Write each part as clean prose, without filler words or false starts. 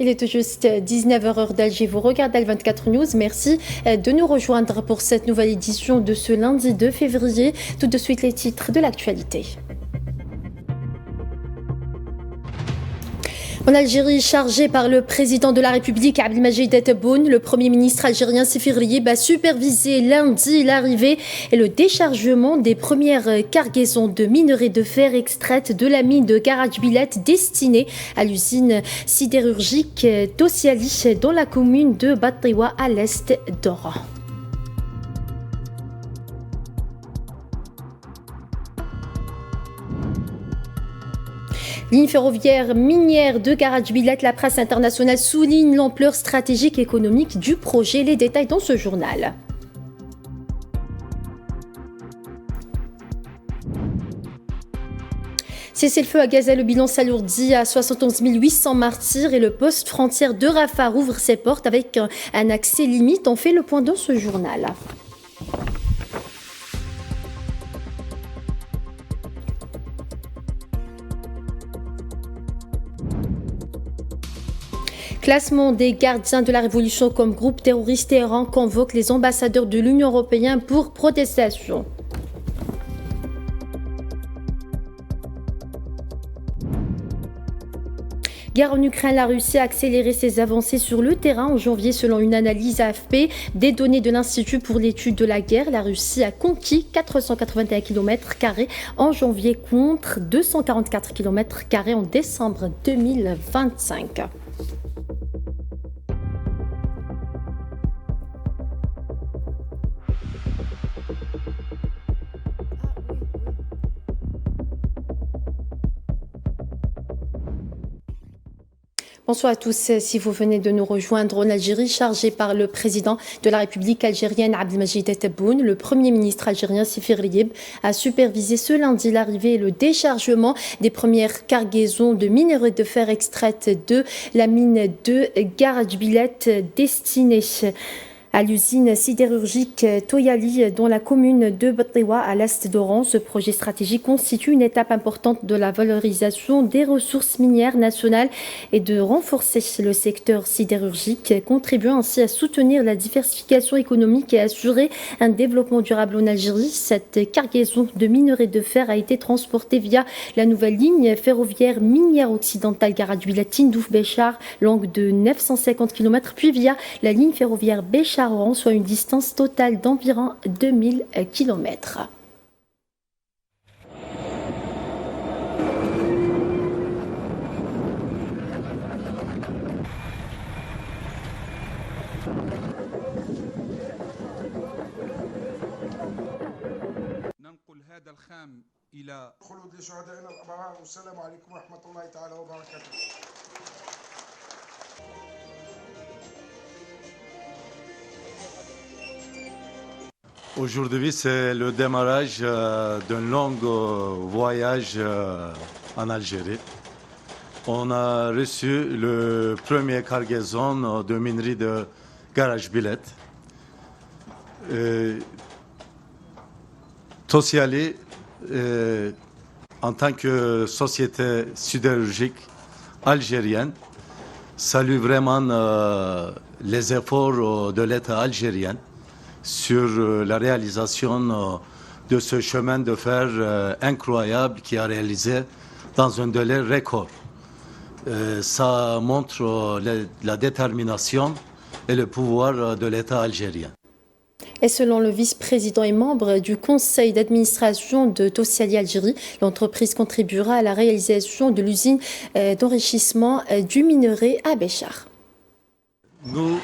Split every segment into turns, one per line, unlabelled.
Il est tout juste 19h heure d'Alger. Vous regardez le 24 News. Merci de nous rejoindre pour cette nouvelle édition de ce lundi 2 février. Tout de suite les titres de l'actualité. En Algérie, chargé par le président de la République, Abdelmajid Tebboune, le premier ministre algérien Sifir Riyeb a supervisé lundi l'arrivée et le déchargement des premières cargaisons de minerais de fer extraites de la mine de Garajbilet destinée à l'usine sidérurgique Tossiali dans la commune de Battewa à l'est d'Oran. Ligne ferroviaire minière de Garajbilet, la presse internationale souligne l'ampleur stratégique et économique du projet. Les détails dans ce journal. Cessez-le-feu à Gaza, le bilan s'alourdit à 71 800 martyrs et le poste frontière de Rafah ouvre ses portes avec un accès limite. On fait le point dans ce journal. Classement des gardiens de la Révolution comme groupe terroriste. Téhéran convoque les ambassadeurs de l'Union européenne pour protestation. Guerre en Ukraine, la Russie a accéléré ses avancées sur le terrain en janvier selon une analyse AFP des données de l'Institut pour l'étude de la guerre. La Russie a conquis 481 km² en janvier contre 244 km² en décembre 2025. Bonsoir à tous. Si vous venez de nous rejoindre en Algérie, chargé par le président de la République algérienne Abdelmajid Tebboune, le premier ministre algérien Sifir Riyeb a supervisé ce lundi l'arrivée et le déchargement des premières cargaisons de minerais de fer extraites de la mine de Garajbilet destinée à l'usine sidérurgique Toyali dans la commune de Battewa à l'est d'Oran. Ce projet stratégique constitue une étape importante de la valorisation des ressources minières nationales et de renforcer le secteur sidérurgique, contribuant ainsi à soutenir la diversification économique et à assurer un développement durable en Algérie. Cette cargaison de minerais de fer a été transportée via la nouvelle ligne ferroviaire minière occidentale Garajbilet-Tindouf-Béchar, longue de 950 km, puis via la ligne ferroviaire Béchar, soit une distance totale d'environ 2000 km.
Aujourd'hui, c'est le démarrage d'un long voyage en Algérie. On a reçu le premier cargaison de minerai de Garajbilet. Tossiali, en tant que société sidérurgique algérienne, salue vraiment les efforts de l'État algérien sur la réalisation de ce chemin de fer incroyable qui a réalisé dans un délai record. Ça montre la détermination et le pouvoir de l'État algérien.
Et selon le vice-président et membre du conseil d'administration de Tossiali Algérie, l'entreprise contribuera à la réalisation de l'usine d'enrichissement du minerai à Béchar.
Nous,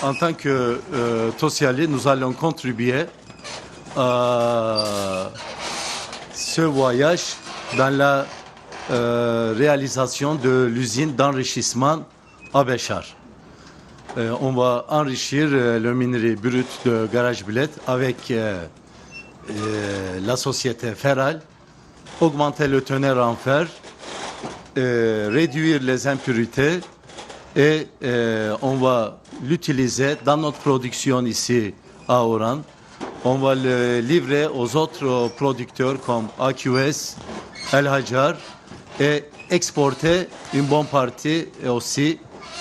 en tant que Tossiali, nous allons contribuer à ce voyage dans la réalisation de l'usine d'enrichissement à Béchar. On va enrichir le minerai brut de Garajbilet avec la société Ferral, augmenter le teneur en fer, réduire les impuretés et on va l'utiliser dans notre production ici à Oran. On va le livrer aux autres producteurs comme AQS, El Hajar et exporter une bonne partie aussi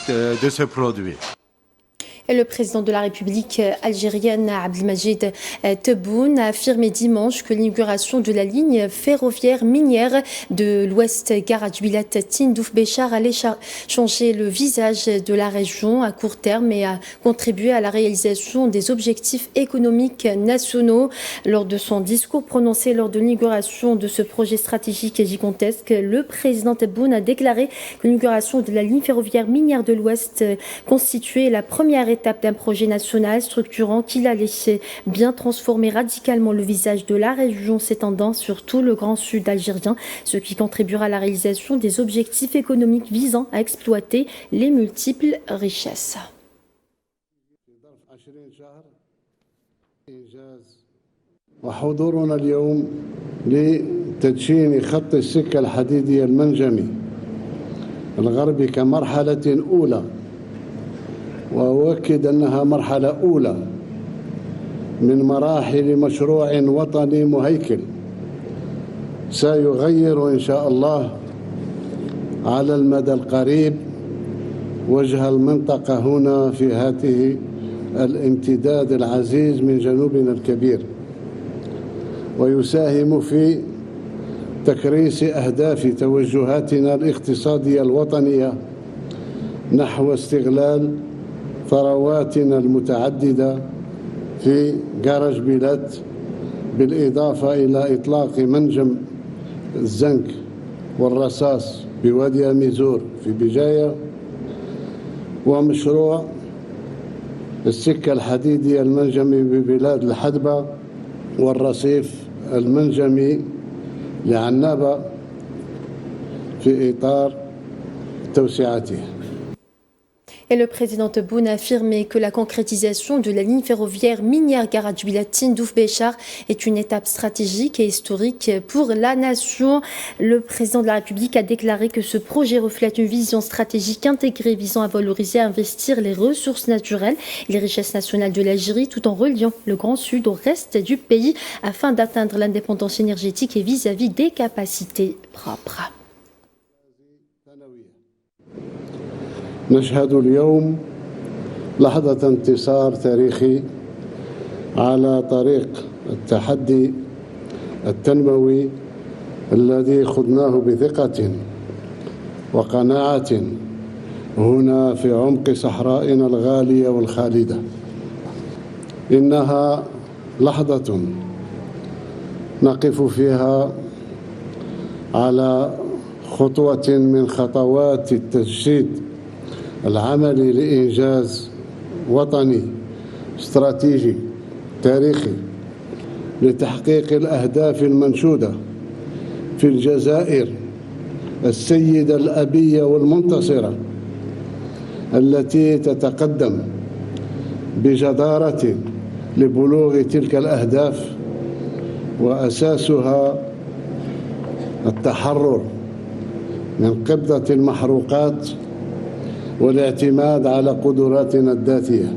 de ce produit.
Et le président de la République algérienne, Abdelmajid Tebboune, a affirmé dimanche que l'inauguration de la ligne ferroviaire minière de l'Ouest Garadjbilat-Tindouf-Béchar allait changer le visage de la région à court terme et a contribué à la réalisation des objectifs économiques nationaux. Lors de son discours prononcé lors de l'inauguration de ce projet stratégique et gigantesque, le président Tebboune a déclaré que l'inauguration de la ligne ferroviaire minière de l'Ouest constituait la première étape d'un projet national structurant qui allait bien transformer radicalement le visage de la région s'étendant sur tout le grand sud algérien, ce qui contribuera à la réalisation des objectifs économiques visant à exploiter les multiples richesses.
وحضورنا اليوم لتدشين خط السكة الحديدية المنجمي الغربي كمرحلة أولى، وأؤكد أنها مرحلة أولى من مراحل مشروع وطني مهيكل سيغير إن شاء الله على المدى القريب وجه المنطقة هنا في هذه الامتداد العزيز من جنوبنا الكبير، ويساهم في تكريس أهداف توجهاتنا الاقتصادية الوطنية نحو استغلال ثرواتنا المتعددة في جارجبيلات، بالإضافة إلى إطلاق منجم الزنك والرصاص بوادي أميزور في بجاية، ومشروع السكة الحديدية المنجمي ببلاد الحدبة والرصيف المنجمي لعنابة في إطار توسعته.
Et le président Tebboune a affirmé que la concrétisation de la ligne ferroviaire minière Garadjbilat-Tindouf-Béchar est une étape stratégique et historique pour la nation. Le président de la République a déclaré que ce projet reflète une vision stratégique intégrée visant à valoriser et investir les ressources naturelles et les richesses nationales de l'Algérie tout en reliant le Grand Sud au reste du pays afin d'atteindre l'indépendance énergétique et vis-à-vis des capacités propres.
نشهد اليوم لحظة انتصار تاريخي على طريق التحدي التنموي الذي خضناه بثقة وقناعة هنا في عمق صحرائنا الغالية والخالدة. إنها لحظة نقف فيها على خطوة من خطوات التجسيد العملي لإنجاز وطني استراتيجي تاريخي لتحقيق الأهداف المنشودة في الجزائر السيدة الأبية والمنتصرة التي تتقدم بجدارة لبلوغ تلك الأهداف، وأساسها التحرر من قبضة المحروقات والاعتماد على قدراتنا الذاتية.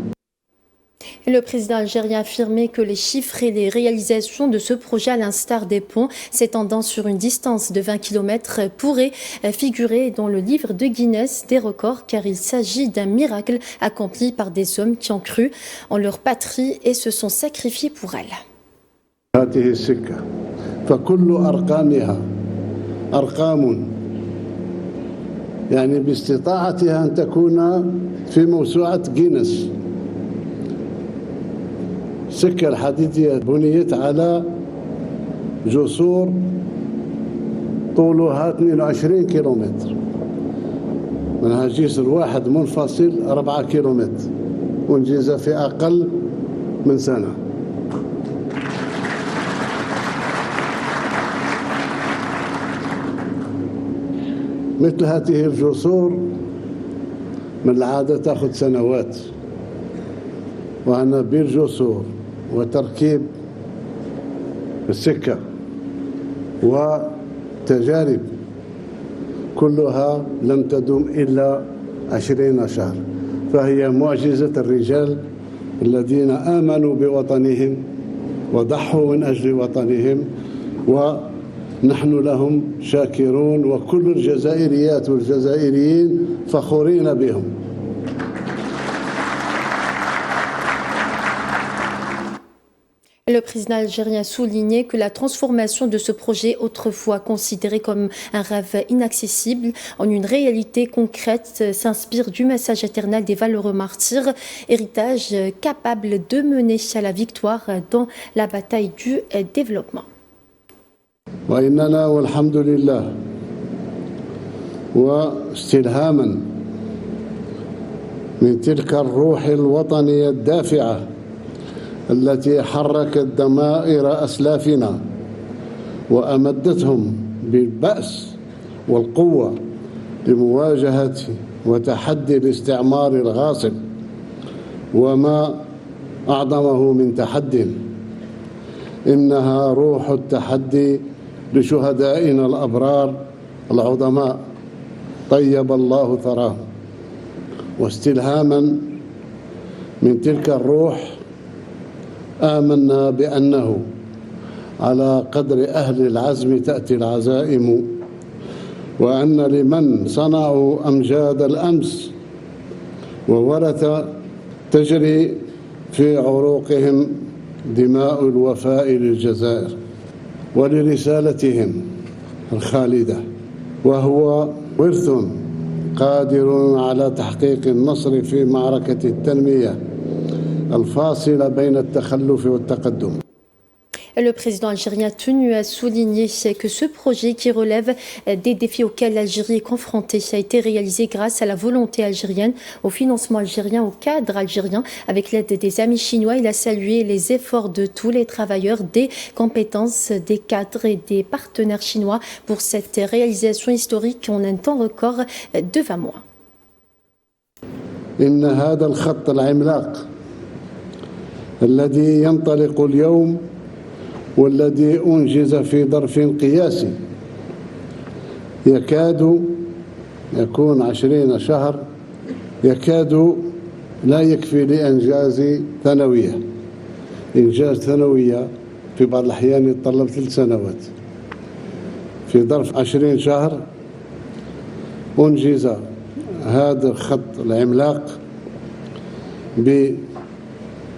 Le président algérien a affirmé que les chiffres et les réalisations de ce projet, à l'instar des ponts s'étendant sur une distance de 20 km, pourraient figurer dans le livre de Guinness des records, car il s'agit d'un miracle accompli par des hommes qui ont cru en leur patrie et se sont sacrifiés pour elle.
هذه السكة فكل أرقامها أرقام يعني باستطاعتها أن تكون في موسوعة جينيس. السكة الحديدية بنيت على جسور طولها 22 كيلومتر، منها جسر واحد منفصل 4 كيلومتر، وانجز في أقل من سنة. مثل هذه الجسور من العادة تأخذ سنوات، وأنا بالجسور وتركيب السكة وتجارب كلها لم تدوم إلا 20 شهر، فهي معجزة الرجال الذين آمنوا بوطنهم وضحوا من أجل وطنهم نحن لهم شاكرون وكل الجزائريات والجزائريين فخورين بهم.
Le président algérien a souligné que la transformation de ce projet, autrefois considéré comme un rêve inaccessible, en une réalité concrète, s'inspire du message éternel des valeureux martyrs, héritage capable de mener à la victoire dans la bataille du développement.
وإننا والحمد لله واستلهاما من تلك الروح الوطنية الدافعة التي حركت ضمائر أسلافنا وأمدتهم بالبأس والقوة لمواجهة وتحدي الاستعمار الغاصب وما أعظمه من تحد. إنها روح التحدي لشهدائنا الأبرار العظماء طيب الله ثراهم. واستلهاما من تلك الروح آمنا بأنه على قدر أهل العزم تأتي العزائم، وأن لمن صنعوا أمجاد الأمس وورث تجري في عروقهم دماء الوفاء للجزائر ولرسالتهم الخالدة، وهو ورث قادر على تحقيق النصر في معركة التنمية الفاصلة بين التخلف والتقدم.
Le président algérien a tenu à souligner que ce projet qui relève des défis auxquels l'Algérie est confrontée a été réalisé grâce à la volonté algérienne, au financement algérien, au cadre algérien. Avec l'aide des amis chinois, il a salué les efforts de tous les travailleurs, des compétences, des cadres et des partenaires chinois pour cette réalisation historique en un temps record de 20 mois.
إن هذا الخط العملاق الذي ينطلق اليوم والذي أنجز في ظرف قياسي يكاد يكون 20 شهر يكاد لا يكفي لإنجاز ثانوية. إنجاز ثانوية في بعض الأحيان يتطلب 3 سنوات. في ظرف 20 شهر أنجز هذا الخط العملاق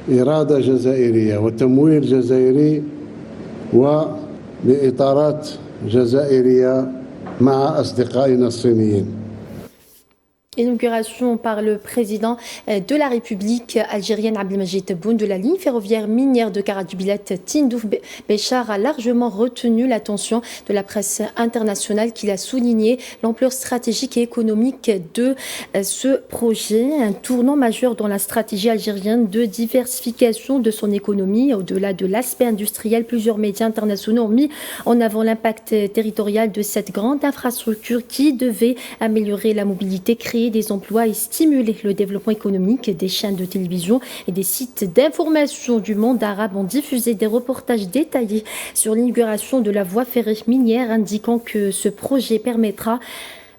بإرادة جزائرية وتمويل جزائري وبإطارات جزائرية مع أصدقائنا الصينيين.
Inauguration par le président de la République algérienne Abdelmajid Tebboune de la ligne ferroviaire minière de Karadubilat Tindouf Béchar a largement retenu l'attention de la presse internationale qui a souligné l'ampleur stratégique et économique de ce projet, un tournant majeur dans la stratégie algérienne de diversification de son économie. Au-delà de l'aspect industriel, plusieurs médias internationaux ont mis en avant l'impact territorial de cette grande infrastructure qui devait améliorer la mobilité, créer des emplois et stimuler le développement économique. Des chaînes de télévision et des sites d'information du monde arabe ont diffusé des reportages détaillés sur l'inauguration de la voie ferrée minière, indiquant que ce projet permettra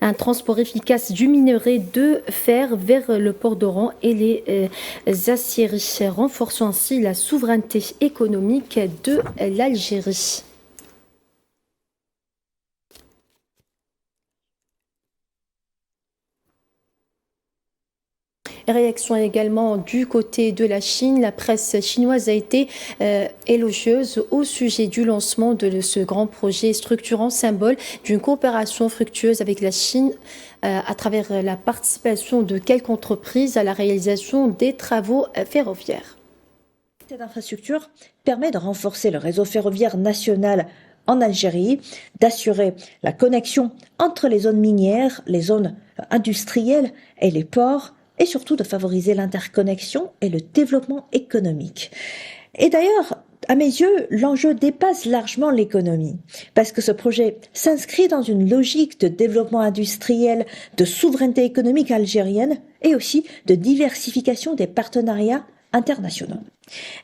un transport efficace du minerai de fer vers le port d'Oran et les aciéries, renforçant ainsi la souveraineté économique de l'Algérie. Réaction également du côté de la Chine. La presse chinoise a été élogieuse au sujet du lancement de ce grand projet structurant, symbole d'une coopération fructueuse avec la Chine à travers la participation de quelques entreprises à la réalisation des travaux ferroviaires.
Cette infrastructure permet de renforcer le réseau ferroviaire national en Algérie, d'assurer la connexion entre les zones minières, les zones industrielles et les ports, et surtout de favoriser l'interconnexion et le développement économique. Et d'ailleurs, à mes yeux, l'enjeu dépasse largement l'économie, parce que ce projet s'inscrit dans une logique de développement industriel, de souveraineté économique algérienne et aussi de diversification des partenariats internationaux.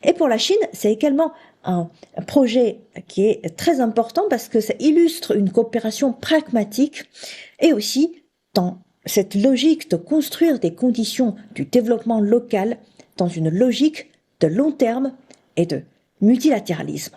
Et pour la Chine, c'est également un projet qui est très important parce que ça illustre une coopération pragmatique et aussi dans cette logique de construire des conditions du développement local dans une logique de long terme et de multilatéralisme.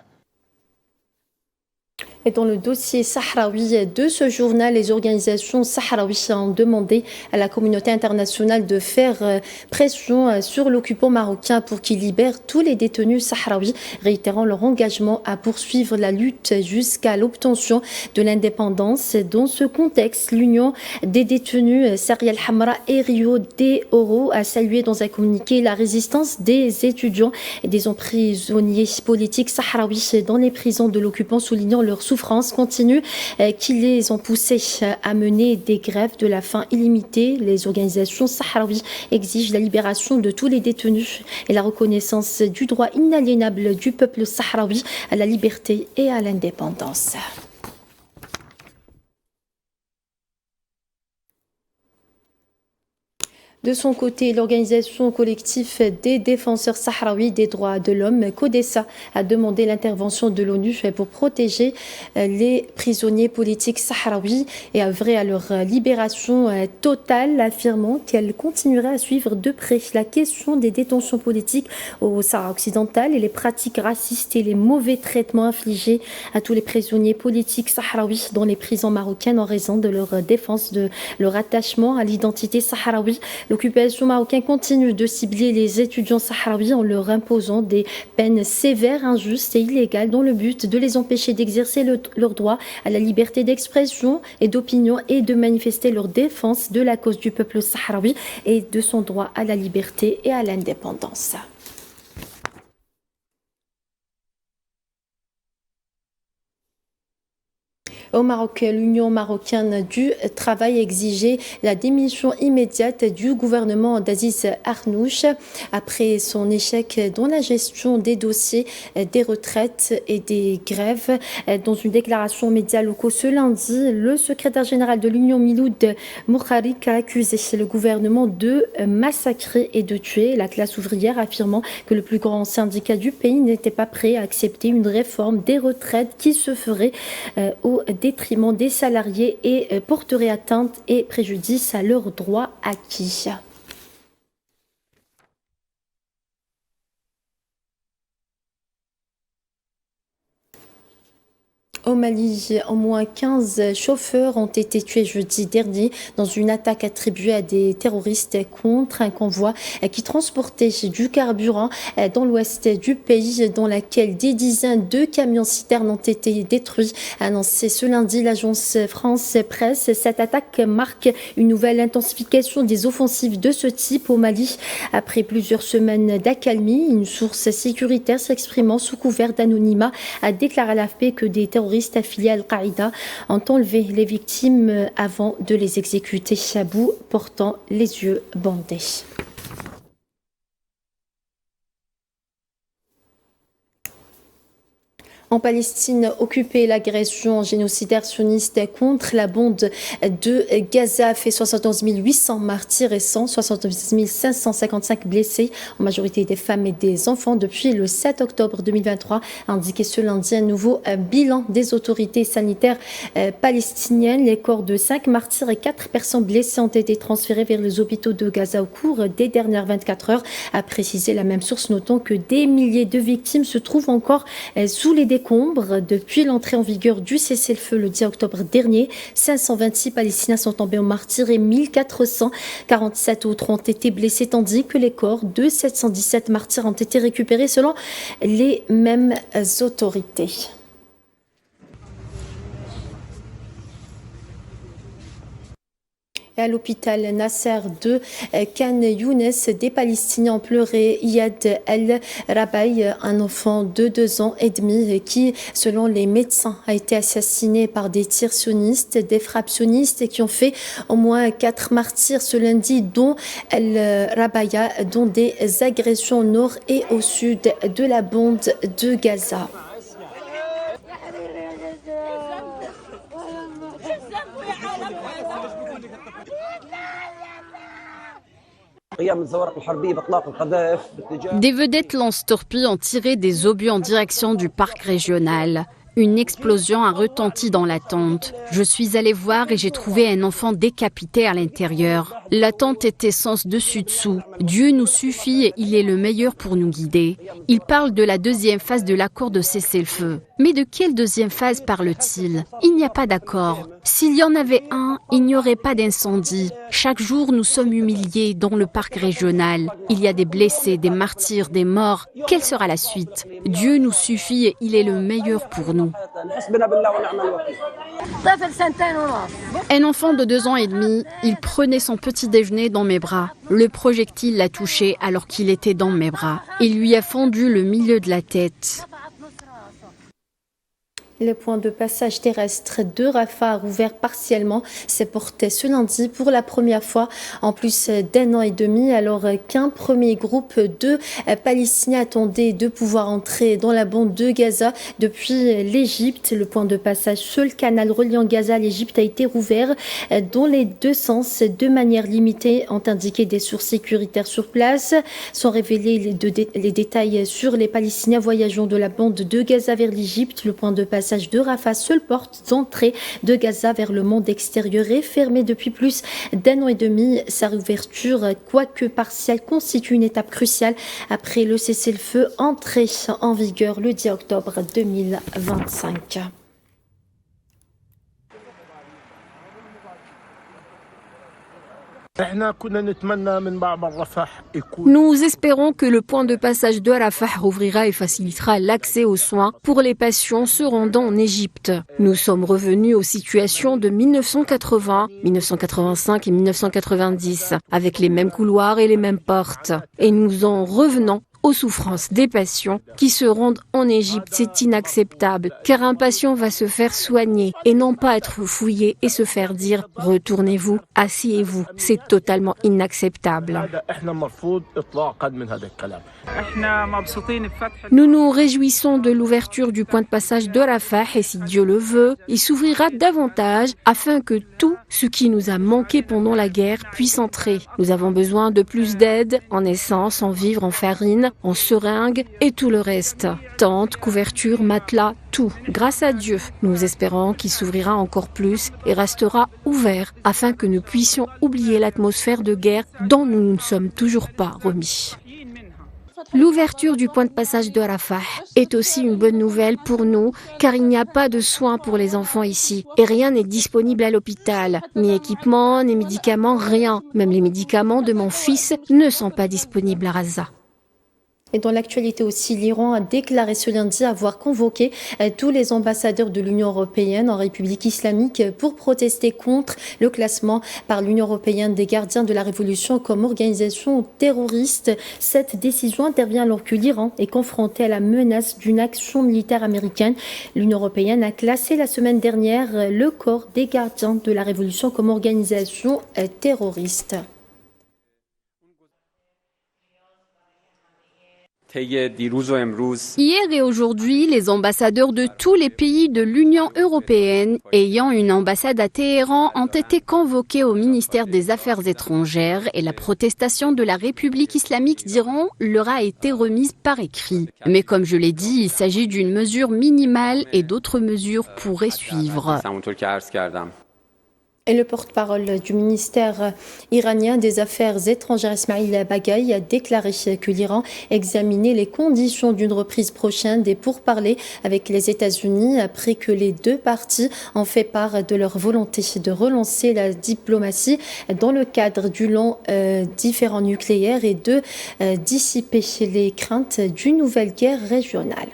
Et dans le dossier sahraoui de ce journal, les organisations sahraouies ont demandé à la communauté internationale de faire pression sur l'occupant marocain pour qu'il libère tous les détenus sahraouis, réitérant leur engagement à poursuivre la lutte jusqu'à l'obtention de l'indépendance. Dans ce contexte, l'Union des détenus Saria El-Hamra et Rio de Oro a salué dans un communiqué la résistance des étudiants et des emprisonniers politiques sahraouis dans les prisons de l'occupant, soulignant leur souffrance continue qui les ont poussés à mener des grèves de la faim illimitée. Les organisations sahraouies exigent la libération de tous les détenus et la reconnaissance du droit inaliénable du peuple sahraoui à la liberté et à l'indépendance. De son côté, l'organisation collective des défenseurs sahraouis des droits de l'homme, CODESA, a demandé l'intervention de l'ONU pour protéger les prisonniers politiques sahraouis et œuvrer à leur libération totale, affirmant qu'elle continuerait à suivre de près la question des détentions politiques au Sahara occidental et les pratiques racistes et les mauvais traitements infligés à tous les prisonniers politiques sahraouis dans les prisons marocaines en raison de leur défense, de leur attachement à l'identité sahraoui. L'occupation marocaine continue de cibler les étudiants sahraouis en leur imposant des peines sévères, injustes et illégales dans le but de les empêcher d'exercer leur droit à la liberté d'expression et d'opinion et de manifester leur défense de la cause du peuple sahraoui et de son droit à la liberté et à l'indépendance. Au Maroc, l'Union marocaine du travail exigeait la démission immédiate du gouvernement d'Aziz Arnouch après son échec dans la gestion des dossiers des retraites et des grèves. Dans une déclaration aux médias locaux ce lundi, le secrétaire général de l'Union, Miloud Moukharik, a accusé le gouvernement de massacrer et de tuer la classe ouvrière, affirmant que le plus grand syndicat du pays n'était pas prêt à accepter une réforme des retraites qui se ferait au détriment des salariés et porterait atteinte et préjudice à leurs droits acquis. Au Mali, au moins 15 chauffeurs ont été tués jeudi dernier dans une attaque attribuée à des terroristes contre un convoi qui transportait du carburant dans l'ouest du pays, dans laquelle des dizaines de camions-citernes ont été détruits, a annoncé ce lundi l'agence France Presse. Cette attaque marque une nouvelle intensification des offensives de ce type au Mali. Après plusieurs semaines d'accalmie, une source sécuritaire s'exprimant sous couvert d'anonymat a déclaré à l'AFP que des terroristes affiliés à Al-Qaïda ont enlevé les victimes avant de les exécuter, Chabou portant les yeux bandés. En Palestine occupée, l'agression génocidaire sioniste contre la bande de Gaza fait 71 800 martyrs et 170 555 blessés, en majorité des femmes et des enfants, depuis le 7 octobre 2023, a indiqué ce lundi un nouveau bilan des autorités sanitaires palestiniennes. Les corps de 5 martyrs et 4 personnes blessées ont été transférés vers les hôpitaux de Gaza au cours des dernières 24 heures, a précisé la même source, notant que des milliers de victimes se trouvent encore sous les décombres depuis l'entrée en vigueur du cessez-le-feu le 10 octobre dernier. 526 Palestiniens sont tombés en martyrs et 1447 autres ont été blessés, tandis que les corps de 717 martyrs ont été récupérés selon les mêmes autorités. À l'hôpital Nasser de Khan Younes, des Palestiniens ont pleuré Iyad El-Rabaï, un enfant de 2 ans et demi qui, selon les médecins, a été assassiné par des tirs sionistes, des frappes sionistes qui ont fait au moins 4 martyrs ce lundi, dont El-Rabaï, dont des agressions au nord et au sud de la bande de Gaza.
Des vedettes lance-torpilles ont tiré des obus en direction du parc régional. Une explosion a retenti dans la tente. Je suis allée voir et j'ai trouvé un enfant décapité à l'intérieur. La tente était sens dessus-dessous. Dieu nous suffit et il est le meilleur pour nous guider. Il parle de la deuxième phase de l'accord de cessez-le-feu. Mais de quelle deuxième phase parle-t-il? Il n'y a pas d'accord. S'il y en avait un, il n'y aurait pas d'incendie. Chaque jour, nous sommes humiliés dans le parc régional. Il y a des blessés, des martyrs, des morts. Quelle sera la suite? Dieu nous suffit et il est le meilleur pour nous. Un enfant de 2 ans et demi, il prenait son petit déjeuner dans mes bras. Le projectile l'a touché alors qu'il était dans mes bras. Il lui a fendu le milieu de la tête.
Le point de passage terrestre de Rafah a rouvert partiellement ses portes ce lundi pour la première fois en plus d'1 an et demi, alors qu'un premier groupe de Palestiniens attendait de pouvoir entrer dans la bande de Gaza depuis l'Égypte. Le point de passage sur le canal reliant Gaza à l'Égypte a été rouvert dans les deux sens de manière limitée, ont indiqué des sources sécuritaires sur place, sans révéler les détails sur les Palestiniens voyageant de la bande de Gaza vers l'Égypte. Le point de passage de Rafah, seule porte d'entrée de Gaza vers le monde extérieur, est fermée depuis plus d'1 an et demi. Sa réouverture, quoique partielle, constitue une étape cruciale après le cessez-le-feu entré en vigueur le 10 octobre 2025.
Nous espérons que le point de passage de Rafah ouvrira et facilitera l'accès aux soins pour les patients se rendant en Égypte. Nous sommes revenus aux situations de 1980, 1985 et 1990, avec les mêmes couloirs et les mêmes portes. Et nous en revenons aux souffrances des patients qui se rendent en Égypte. C'est inacceptable, car un patient va se faire soigner et non pas être fouillé et se faire dire « retournez-vous, asseyez-vous ». C'est totalement inacceptable. Nous nous réjouissons de l'ouverture du point de passage de Rafah et si Dieu le veut, il s'ouvrira davantage afin que tout ce qui nous a manqué pendant la guerre puisse entrer. Nous avons besoin de plus d'aide en essence, en vivres, en farine, en seringues et tout le reste. Tentes, couvertures, matelas, tout. Grâce à Dieu, nous espérons qu'il s'ouvrira encore plus et restera ouvert afin que nous puissions oublier l'atmosphère de guerre dont nous ne sommes toujours pas remis. L'ouverture du point de passage de Rafah est aussi une bonne nouvelle pour nous car il n'y a pas de soins pour les enfants ici et rien n'est disponible à l'hôpital. Ni équipements, ni médicaments, rien. Même les médicaments de mon fils ne sont pas disponibles à Gaza.
Et dans l'actualité aussi, l'Iran a déclaré ce lundi avoir convoqué tous les ambassadeurs de l'Union européenne en République islamique pour protester contre le classement par l'Union européenne des gardiens de la révolution comme organisation terroriste. Cette décision intervient alors que l'Iran est confronté à la menace d'une action militaire américaine. L'Union européenne a classé la semaine dernière le corps des gardiens de la révolution comme organisation terroriste.
Hier et aujourd'hui, les ambassadeurs de tous les pays de l'Union européenne ayant une ambassade à Téhéran ont été convoqués au ministère des Affaires étrangères et la protestation de la République islamique d'Iran leur a été remise par écrit. Mais comme je l'ai dit, il s'agit d'une mesure minimale et d'autres mesures pourraient suivre.
Et le porte-parole du ministère iranien des Affaires étrangères, Ismail Baghaei, a déclaré que l'Iran examinait les conditions d'une reprise prochaine des pourparlers avec les États-Unis après que les deux parties ont fait part de leur volonté de relancer la diplomatie dans le cadre du long différend nucléaire et de dissiper les craintes d'une nouvelle guerre régionale.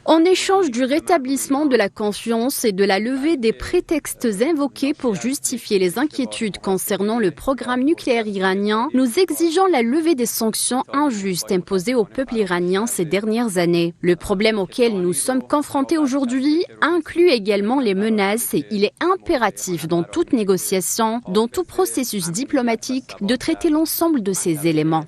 En échange du rétablissement de la confiance et de la levée des prétextes invoqués pour justifier les inquiétudes concernant le programme nucléaire iranien, nous exigeons la levée des sanctions injustes imposées au peuple iranien ces dernières années. Le problème auquel nous sommes confrontés aujourd'hui inclut également les menaces et il est impératif dans toute négociation, dans tout processus diplomatique, de traiter l'ensemble de ces éléments.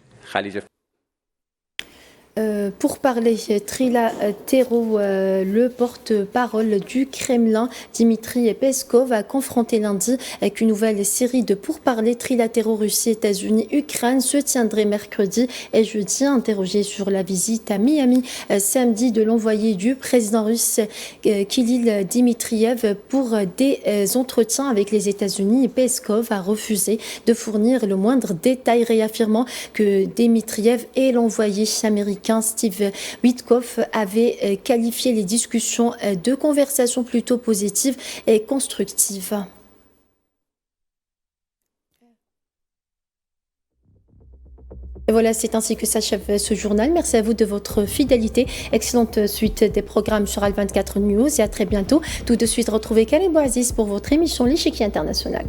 Pour parler, Trilatero, le porte-parole du Kremlin, Dmitri Peskov, a confronté lundi avec une nouvelle série de pourparlers trilatéraux Russie, États-Unis, Ukraine se tiendrait mercredi et jeudi. Interrogé sur la visite à Miami samedi de l'envoyé du président russe Kirill Dmitriev pour des entretiens avec les États-Unis, Peskov a refusé de fournir le moindre détail, réaffirmant que Dmitriev est l'envoyé américain américain Steve Witkoff avait qualifié les discussions de conversations plutôt positives et constructives. Et voilà, c'est ainsi que s'achève ce journal. Merci à vous de votre fidélité. Excellente suite des programmes sur Al24 News et à très bientôt. Tout de suite, retrouvez Karim Bouaziz pour votre émission L'Échiquier International.